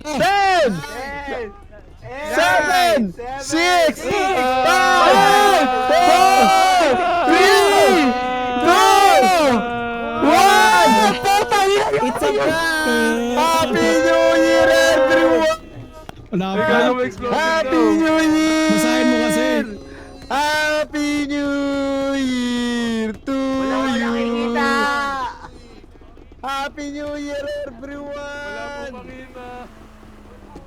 10, 7, 6, 5, 4, 3, 2, 1! It's a prank! Happy New Year, everyone! Wala pa. Happy New Year! Basahin mo kasi. Happy New Year to you! Happy New Year, everyone!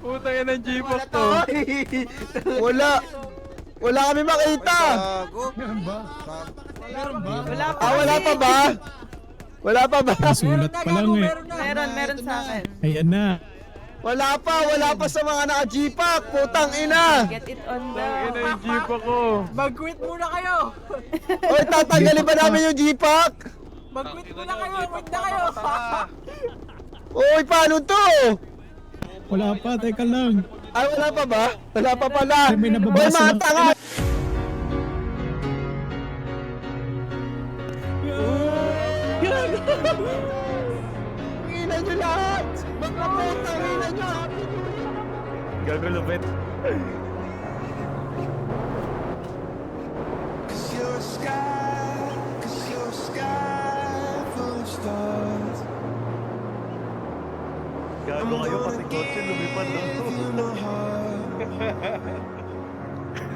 Puta yan ang G-Pop to. Wala! Wala kami makita! Meron ba? Wala pa ba? Wala pa ba? Sulat pa lang eh. Meron sa akin. Ayan na. Wala pa sa mga naka-G-Pack! Putang ina! Get it on Yan daw. ang G-Pop ko. Mag-quit muna kayo! Oy, tatanggalin ba namin yung G-Pack? Mag-quit muna kayo! Quit na kayo! Oy, paano to? Wala pa, teka lang. Ay, wala pa ba? Wala pa pala! May Oy, nababasa mga lang. tanga! Ina nyo lahat! Magpaputang ina nyo! Gago lupit. Gago kayo kasi kotse lumipad lang.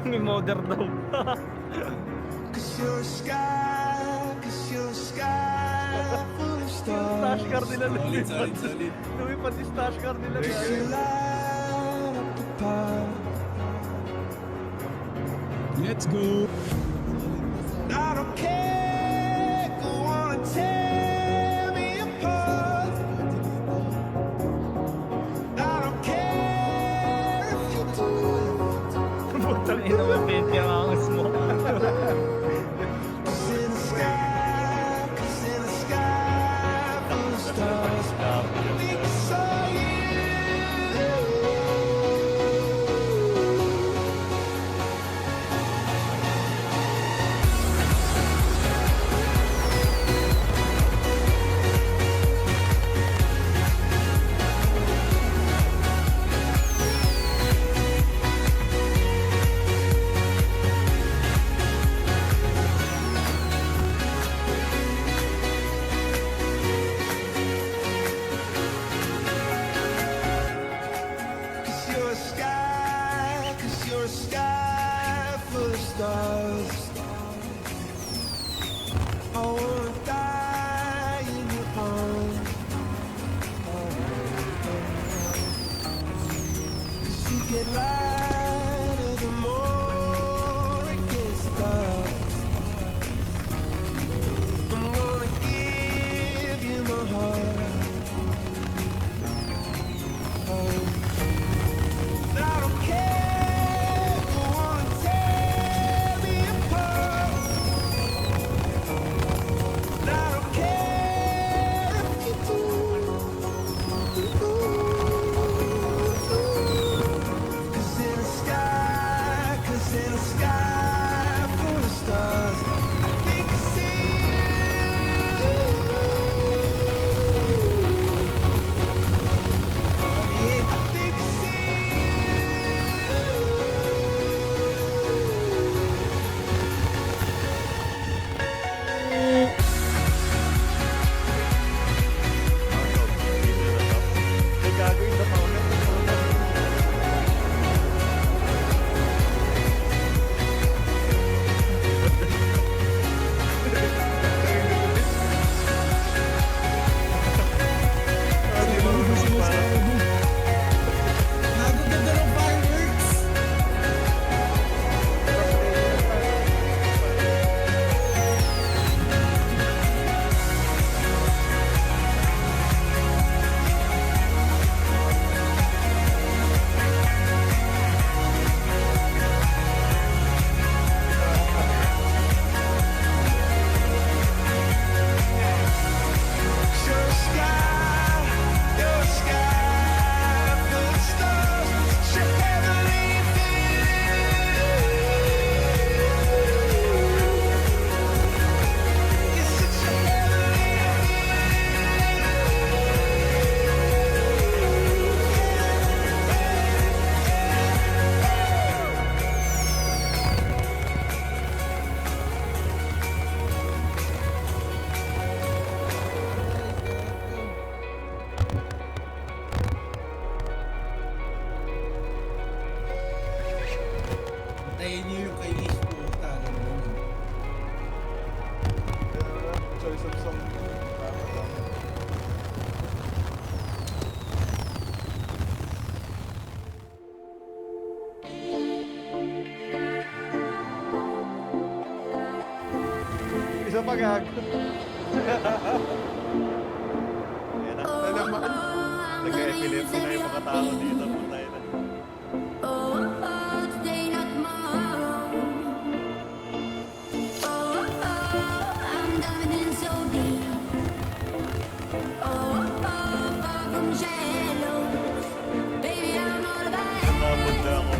May modder daw. Stash car nila lumipad. Lumipad yung stash car nila. Let's go. Putang ina mo, penti ang angas mo. pagag. Ayan na. Na naman. Nag-epilepsy na yung mga tao dito. Putay na. Nabot na ako.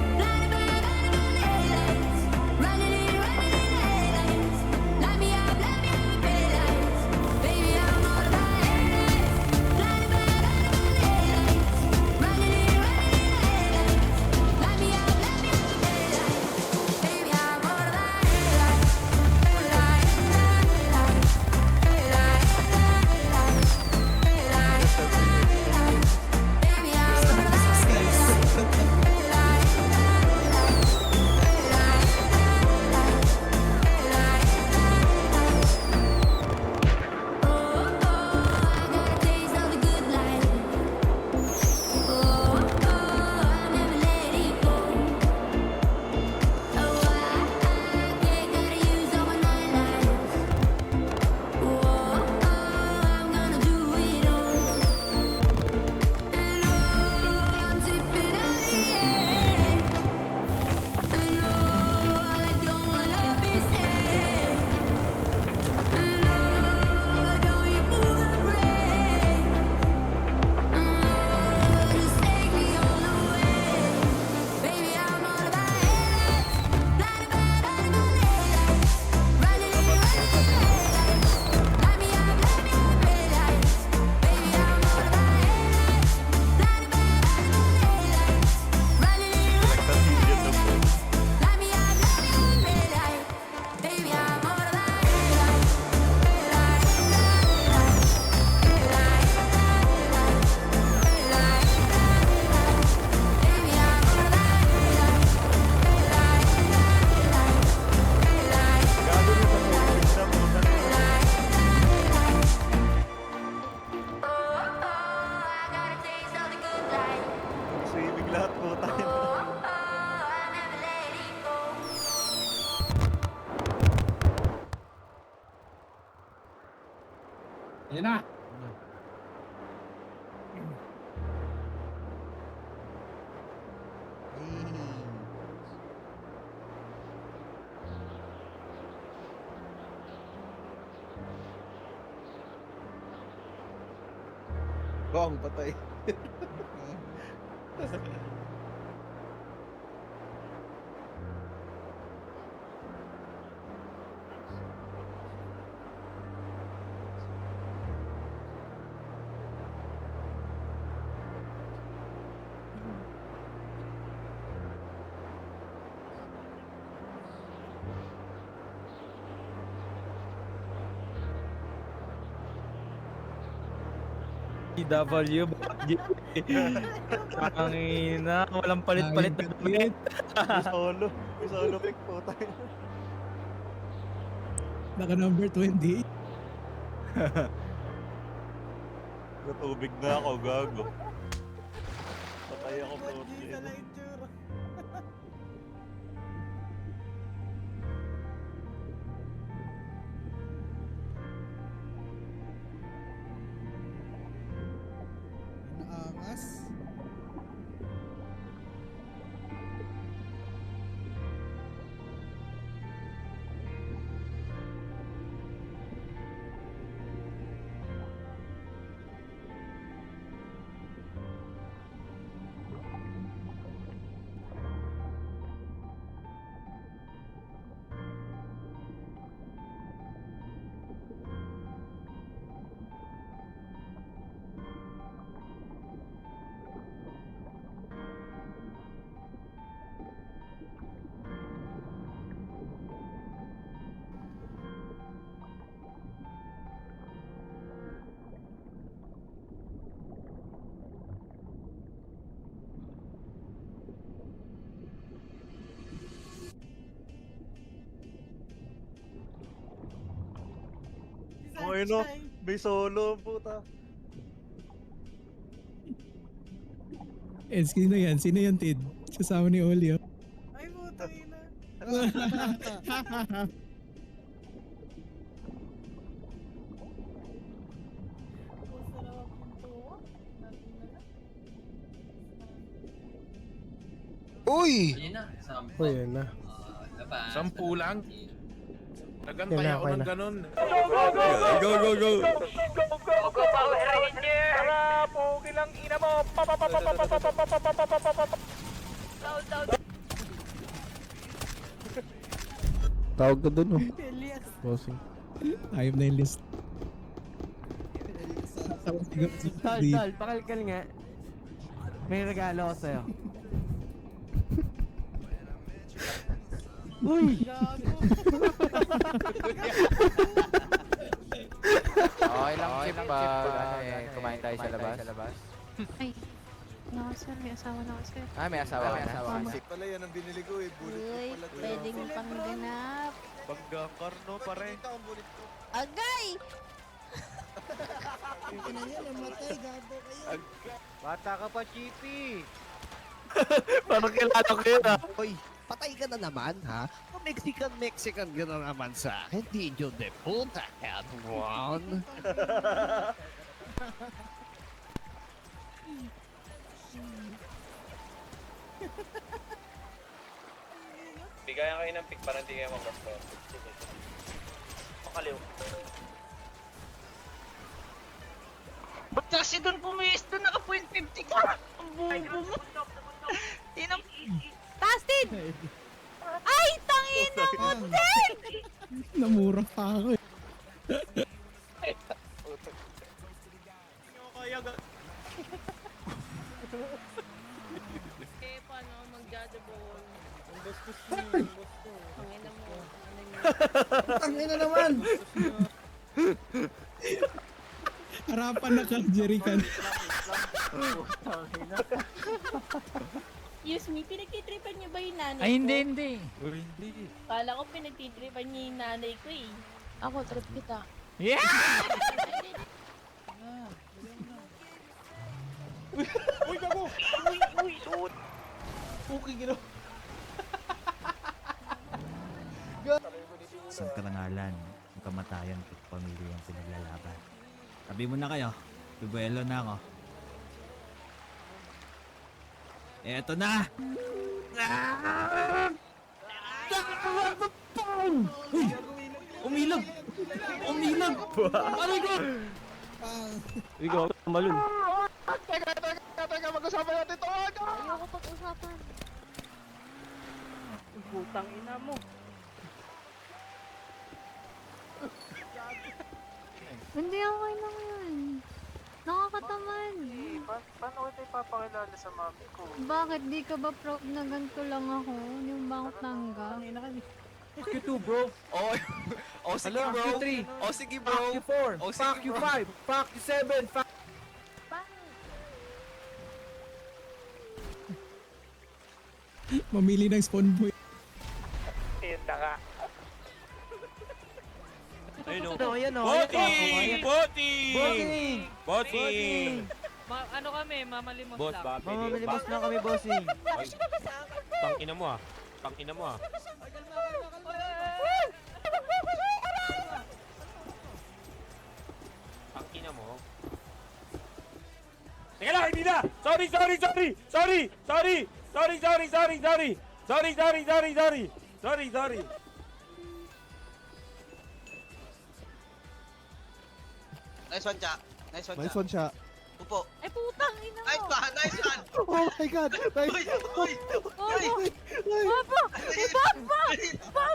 Nagtasilyan na po. Gago rin sa tubig na po. Swimming lahat po tayo. Ayan na. Bong, patay. W. Ang ina, walang palit-palit na damit. May solo pick po tayo. Naka number 20. Natubig na ako, gago. Patay ako po. Naangas. Okay no, may solo puta. Sino yan? Sino yan, Tid? Kasama ni Olio. Ay, puta ina. Uy! Uy, yan na. 10 lang. Nagantay Yan na, ako okay ng na. ganun. Tawag ka dun, oh. Bossing. Ayop na yung list. Tol, pakalkal nga. May regalo ko sa'yo. Uy! Okay lang, Chip, kumain tayo sa labas. Ay, no sir, may asawa na ako sir. Ah, may asawa ka na. Basic pala yan ang binili ko eh. Bullet Uy, pala to. pwedeng pangganap. Pagkakarno pare. Agay! Bata ka pa, Chippy. Parang kilala ko yun ah. Hoy, patay ka na naman, ha? Mexican ka na naman sa akin. Hijo de puta, head one. Bigayan kayo ng pick para hindi kayo mag-gasto. Pakaliw. Ba't kasi doon pumisto? Naka-point 50 ka! Ang bubo mo! Tinang... Tastin! Ay, tangina mo, Ted! Namura pa ako eh. Eh, paano mag-judgeable? Ang ina mo. Tangina naman! Harapan na ka, Jerican. Excuse me, pinagtitripan niyo ba yung nanay Ay, ko? hindi. Kala ko pinagtitripan niyo yung nanay ko eh. Ako, trip kita. Yeah! Isang karangalan, ang kamatayan at pamilya ang pinaglalaban. Sabi mo na kayo, bubuelo na ako. Eto na! Umilag! Umilag! Aray ko! Ikaw, malun. Ayoko pag-usapan. Putang ina mo. Hindi, okay lang yun. Nakakataman. Paano kita ipapakilala sa mami ko? Bakit di ka ba proud na ganito lang ako? Yung bakit tanggap? Q2 bro. Oh, sige bro! Oh, sige bro! Fuck you 4. Oh, sige, Fuck you bro. 5. Fuck you 7. Fuck... Mamili ng spawn boy. Ayan o. Bossing! Ano kami, mamalimos Boss, lang. Bobby. Mamamilimos na kami, bossing. Tangina mo ah. Tangina mo ah. Tangina mo. Teka lang, hindi na! Sorry! Nice one, Cha. Nice one, Nice one siya. Upo. Ay, putang ina mo! Nice one! Oh my God! Nice! Papa! Papa!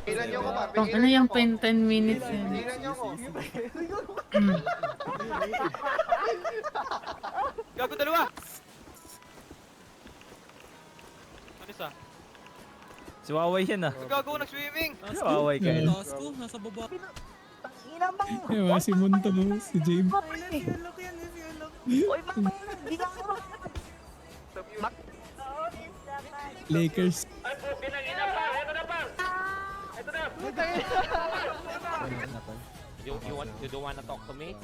Pigilan niyo ko, Bobby. Ano yung 10 minutes yun? Pigilan niyo ko. Gago dalawa. Ano sa? Si Waway yan ah. Gago, nag-swimming. Si Waway ka yan. Eh, mga si Munto, si James. Lakers. You don't wanna talk to me?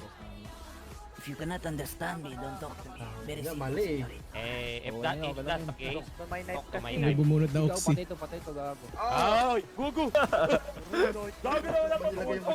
If you cannot understand me, don't talk to me. Very simple. Mali If that's the case, talk to my May knife. bumunot na oxy. Ay! Gugu! Gago na wala pa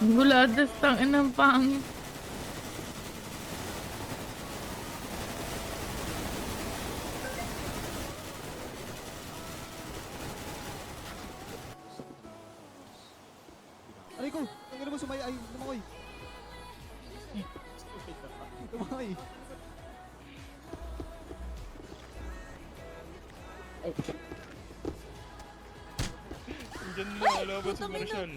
Guladas, tangin ng pangit. Aray ko! Ang ina mo sumay ay lumakoy. Lumakoy. Diyan na, labas si Marshall.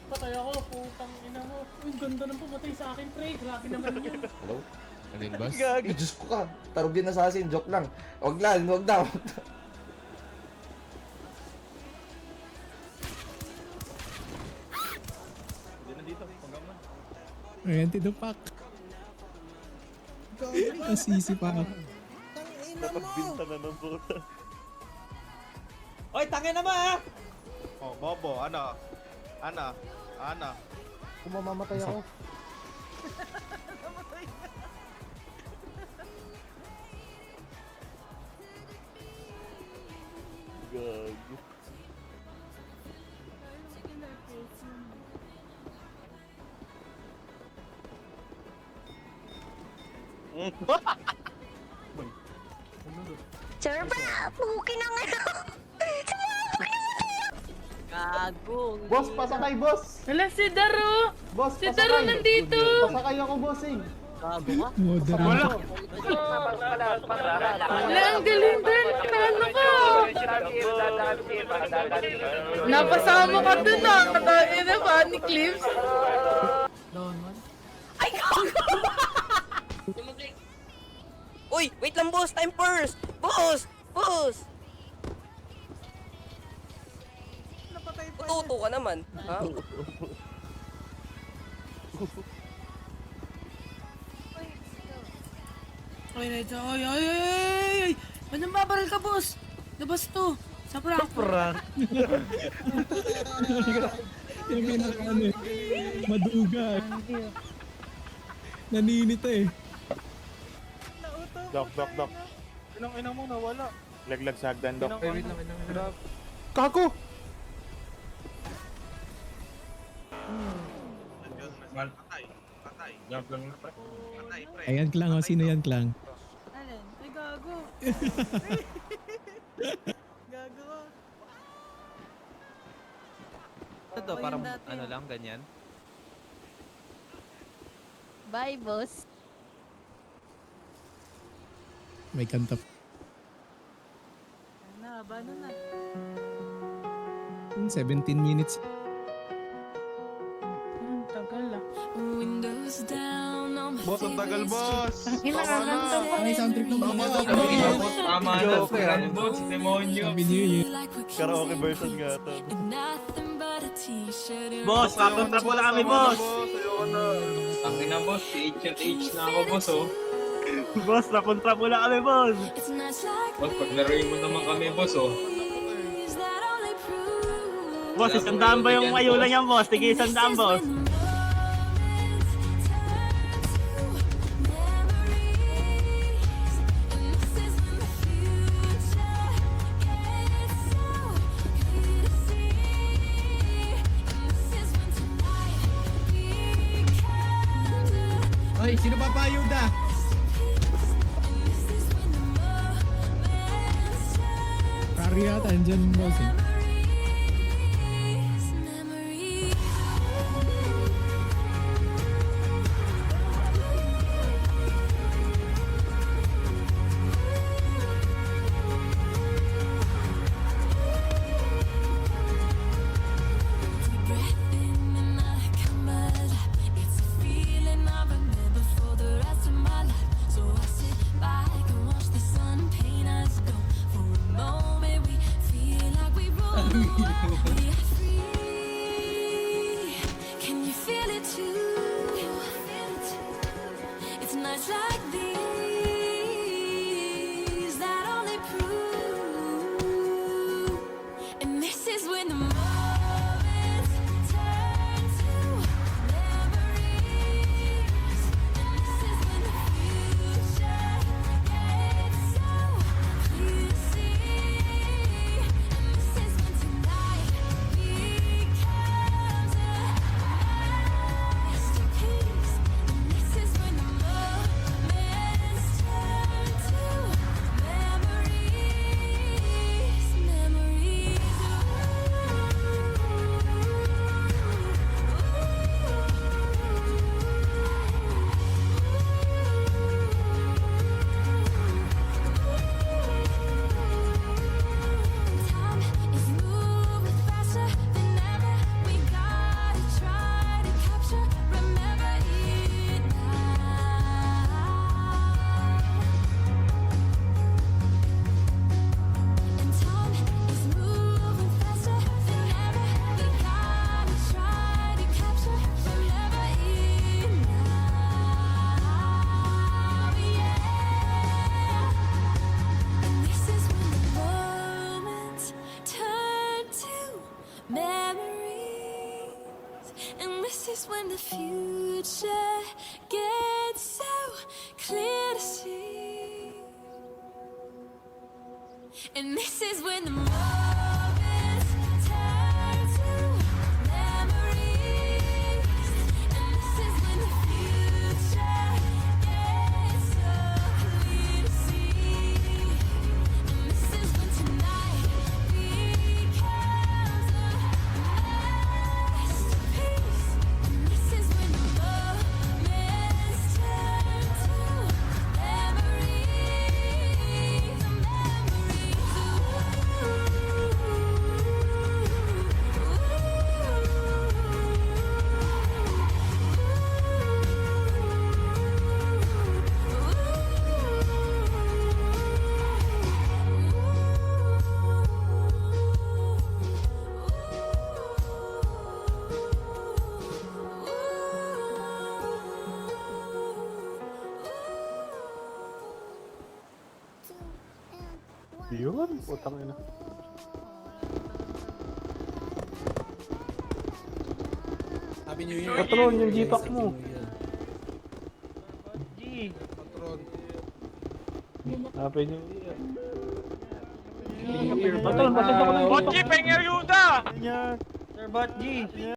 Patay ako, putang ina mo. Ang ganda ng pumatay sa akin, pre. Grabe naman yun. Hello? Ano yun, boss? Diyos ko ka. Tarugin assassin. Joke lang. Wag lang. Wag na. Ready the pack. Asisi pa ako. Oy, tangin na ba, ha? Oh, Bobo, ano? Kung mamamatay ako. Sir, puki na nga. Boss, pasakay, boss! Wala si Daro. Boss, Si Daro nandito. Pasakay ako, bossing! Moderate. Wala, ang galing din. Ano ka? Napasama ka dun ah. Katayin na funny clips. Ay, Uy, wait lang boss, time first! Boss! Boss! Tuto ka naman, ha? Ay, ay! Ba't nang babaral ka, boss? Labas to! Sa prank. Yung pinakaano eh. Maduga. Naninita eh. Dok. Inang ina mo, nawala. Laglag sa hagdan, Dok. Wait lang. Kako! Ayan Klang, oh. Sino yan Klang? Alin? Ay, gago. Gago ka. Ito, parang ano lang, ganyan. Bye, boss. May kanta. Haba na. 17 minutes. Tagal ah. Boss, ang tagal, boss! Kinakakanta pa. Ay, soundtrack ng mga. Tama na, boss, demonyo. Happy New Year. Karaoke version nga ito. Boss, kakontra po lang kami, boss. Ayoko na. Tangin na boss, H na ako boss oh. Boss, nakontra po lang kami, boss. Boss, paglaruin mo naman kami boss oh. Boss, 100 ba yung ayula niyan, boss? Tige 100, boss. Ay, sino pa payuda? Kari yata, andyan boss eh. When the future gets so clear to see, and this is when the moments turn to memories, and this is when the future gets so clear to see, and this is when tonight becomes a masterpiece. This is when the moments turn to memories, Yun, putang ina. Happy New Year. Patron, yung G-Pack mo. G. Happy New Year. Patron, pasensya ko ng Botji, pengen ayuda! Sir Bot G.